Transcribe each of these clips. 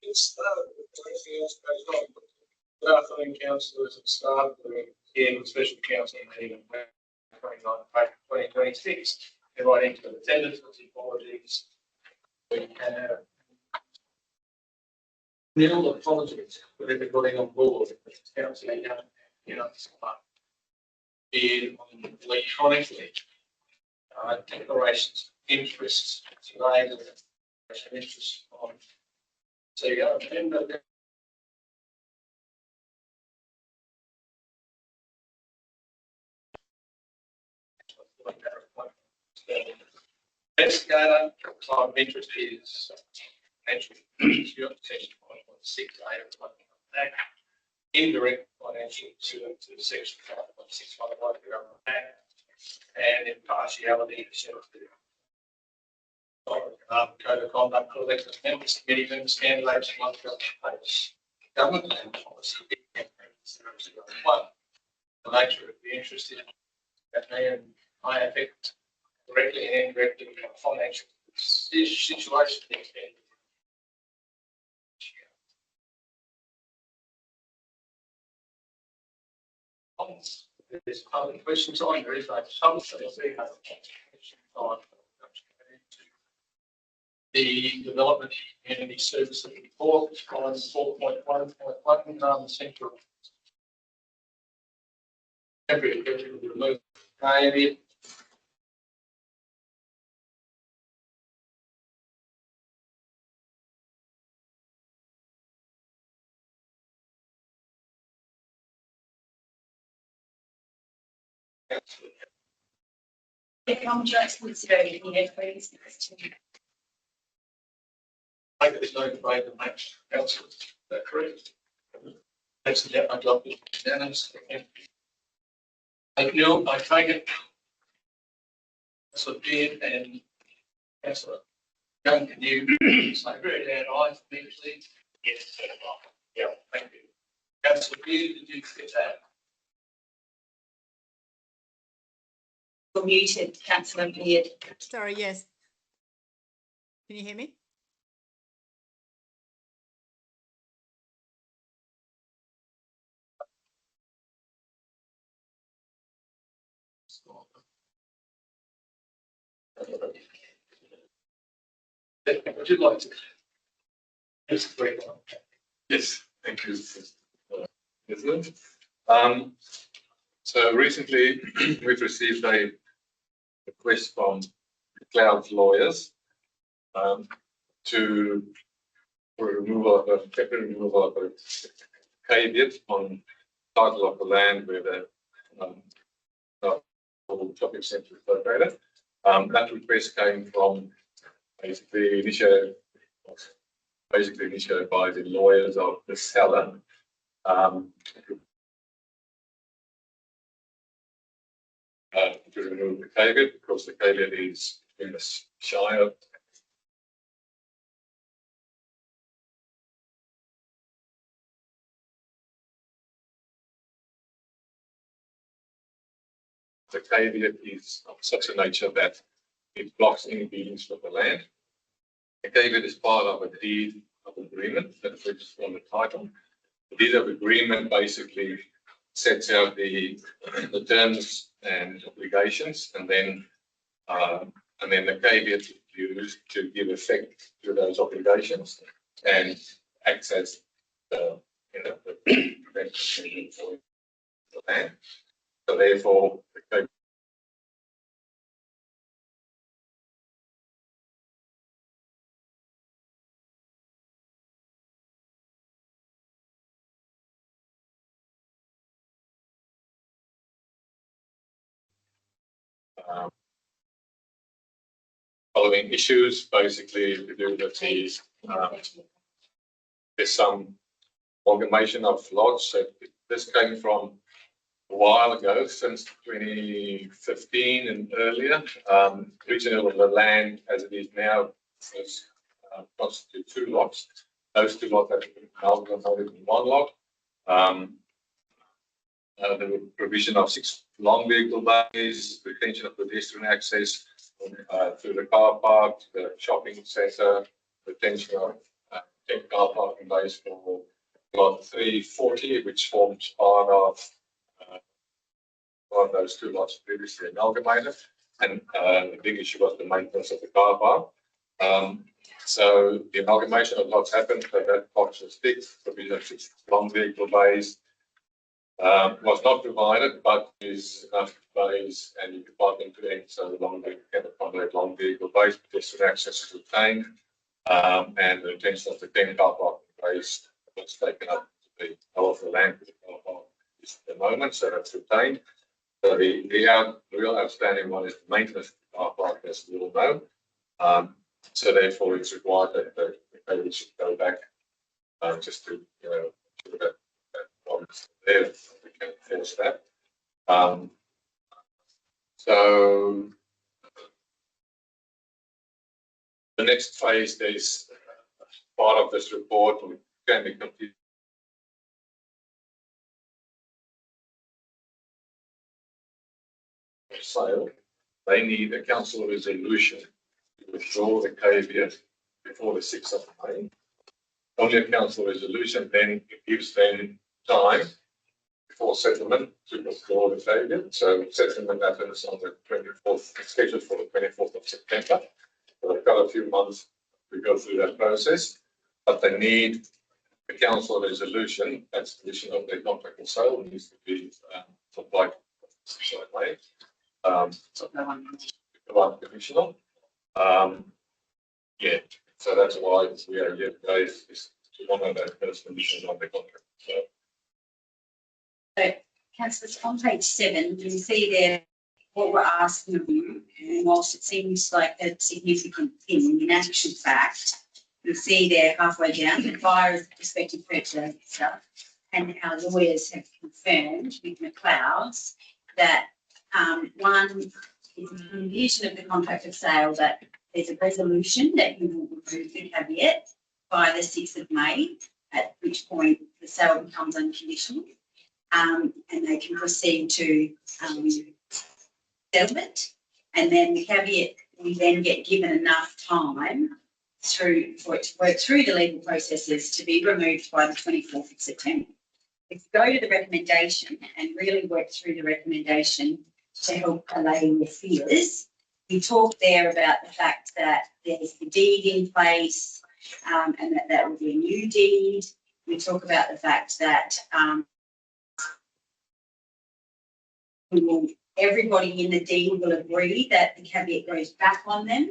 It's anything else goes on. Good afternoon, councillors and staff. We're here with special council meeting on 29th April 2026. Everyone into attendance with apologies. We have nil apologies for everybody on board. Council electronically declarations of interests today. Declaration of interest on CEO agenda. Investigator, time of interest is financial section 1.6A of the Act. Indirect financial to section 5.6 of the Act. And impartiality code of conduct for elected members, committee members, candidates, and government and policy. One, the nature of the interest in that may affect directly and indirectly financial situation. There's other questions on there. If I the development community services report, on 4.1.1, central temporary remove maybe. There's no break and match. Council, is that correct? That's the I'd love to Dennis. Neil, I take it. So Beard and Councillor Young, can you say very loud aye for me, please? Yes, yeah, thank you. Councillor Beard, did you get that? You're muted, Councillor Beard. Sorry, yes. Can you hear me? Would you like to? Yes, thank you, President. So recently we've received a request from Cloud lawyers to removal of a caveat on title of the land where the shopping centre is located. That request came from basically initiated by the lawyers of the seller. To remove the caveat because the caveat is in the Shire. The caveat is of such a nature that it blocks any dealings with the land. The caveat is part of a deed of agreement that's registered on the title. The deed of agreement basically sets out the terms and obligations, and then the caveat is used to give effect to those obligations and acts as the prevention for the land. So therefore, the caveat following issues basically to do with the there's some amalgamation of lots. So this came from a while ago, since 2015 and earlier. Regional of the land as it is now is constitute two lots. Those two lots have been amalgamated in one lot. The provision of 6 long vehicle bays, retention of pedestrian access through the car park, the shopping centre, retention of 10 car park base for lot 340, which forms part of one of those two lots previously amalgamated. And the big issue was the maintenance of the car park. So the amalgamation of lots happened, so that box was ticked, provision of 6 long vehicle bays was not provided, but is enough bays and you can park them to end, so the long vehicle can accommodate long vehicle bays, pedestrian access is obtained, and the intention of the 10 car parking bays was taken up to the whole of the land for the car park is at the moment, so that's obtained. So the real outstanding one is the maintenance of the car park, as we all know. So therefore, it's required that we should go back just to, ensure that problems there, we can enforce that. So the next phase, there's part of this report can be completed. Sale, they need a council resolution to withdraw the caveat before the 6th of May. Only a council resolution then gives them time before settlement to withdraw the caveat. So settlement happens on the 24th, scheduled for the 24th of September. So they've got a few months to go through that process, but they need a council resolution that's condition of their contract of sale needs to be supplied. So one conditional. Yeah, so that's why we are here today is to honour that first condition on the contract. So, councillors, on page 7, you can see there what we're asking of you, and whilst it seems like a significant thing, in actual fact, you'll see there halfway down, the buyer is the prospective purchaser, and our lawyers have confirmed with McLeod's that one is a condition of the contract of sale that there's a resolution that you will remove the caveat by the 6th of May, at which point the sale becomes unconditional, and they can proceed to settlement. And then the caveat, we then get given enough time for it to work through the legal processes to be removed by the 24th of September. If you go to the recommendation and really work through the recommendation to help allay your fears, we talk there about the fact that there's the deed in place and that will be a new deed. We talk about the fact that everybody in the deed will agree that the caveat goes back on them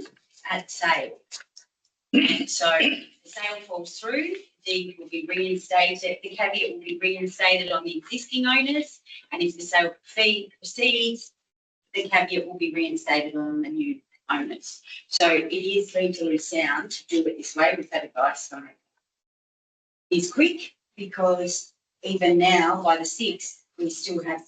at sale. So the sale falls through, the deed will be reinstated, the caveat will be reinstated on the existing owners, and if the sale proceeds, the caveat will be reinstated on the new owners. So it is legally sound to do it this way. We've had advice from it. It's quick because even now, by the 6th, we still have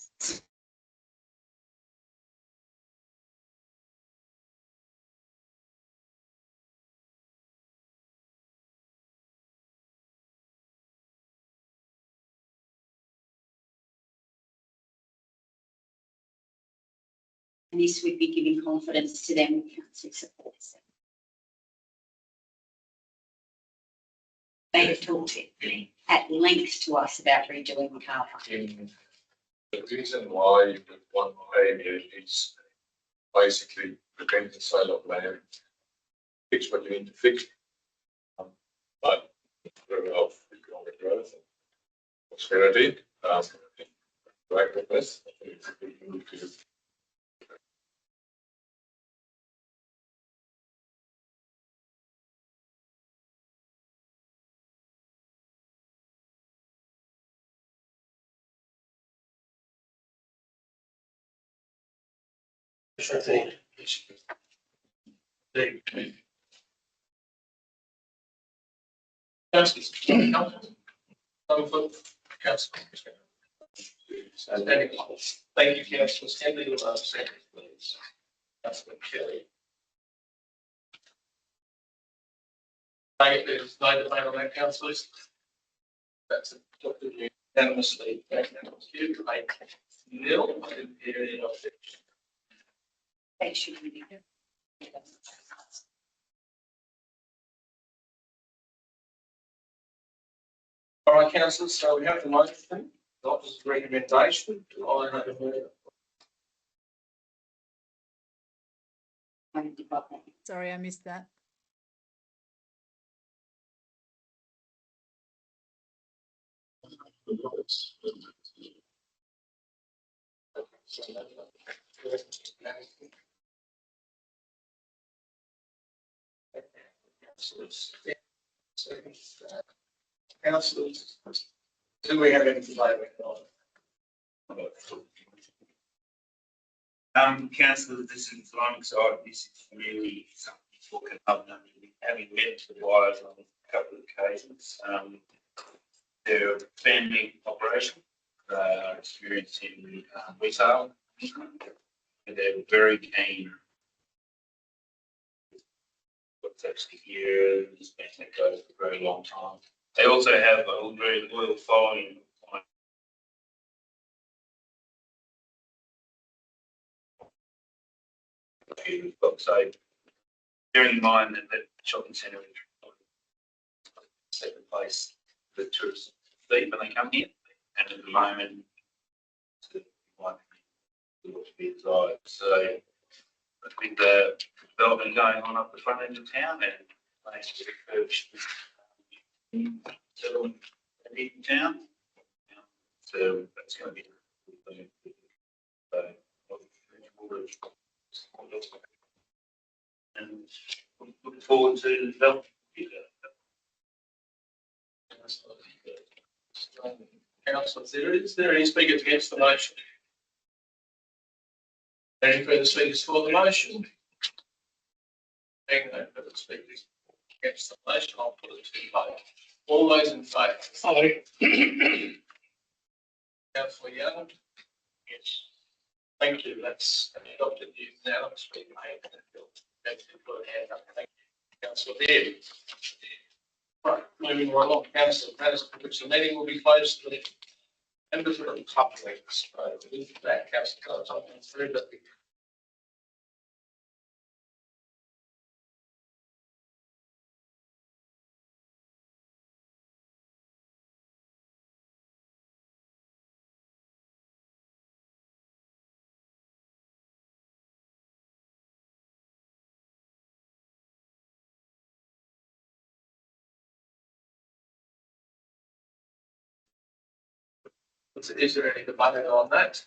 and this would be giving confidence to them with council support. They have talked at length to us about redoing the car park. The reason why we want caveat is basically prevent the sale of land, fix what you need to fix, but of economic growth and prosperity, correctness. Thank you, councillor. Stand in the last second, please. Councillor Kelly. There's no debate on that, councillors. That's adopted unanimously. Thank you. 8-0. I didn't hear any objection. They should be. All right, councillors, so we have the motion, doctor's recommendation. I have a Sorry, I missed that. Councillors, do we have any favour? Councillor, this is alongside, this is really something for Covenant, having met the wires on a couple of occasions. They're a family operation, experienced in retail, and they're very keen. What's actually here, it's been let go for a very long time. They also have a very loyal following. So bearing in mind that the shopping centre is the second place for tourists leave when they come here, and at the moment it might be dry. So with the development going on up the front end of town and plans to refurbish settlement in town, so that's going to be and looking forward to the development. Councillors, is there any speakers against the motion? Any further speakers for the motion? Being no further speakers against the motion, I'll put it to vote. All those in favour? Aye. Councillor Young? Yes. Thank you, that's adopted. You now speak. Thank you, Councillor Beard. Right, moving right along, councillor matters for which the meeting will be closed to the members of the public. So with that, councillor, something through that. Is there any debate on that?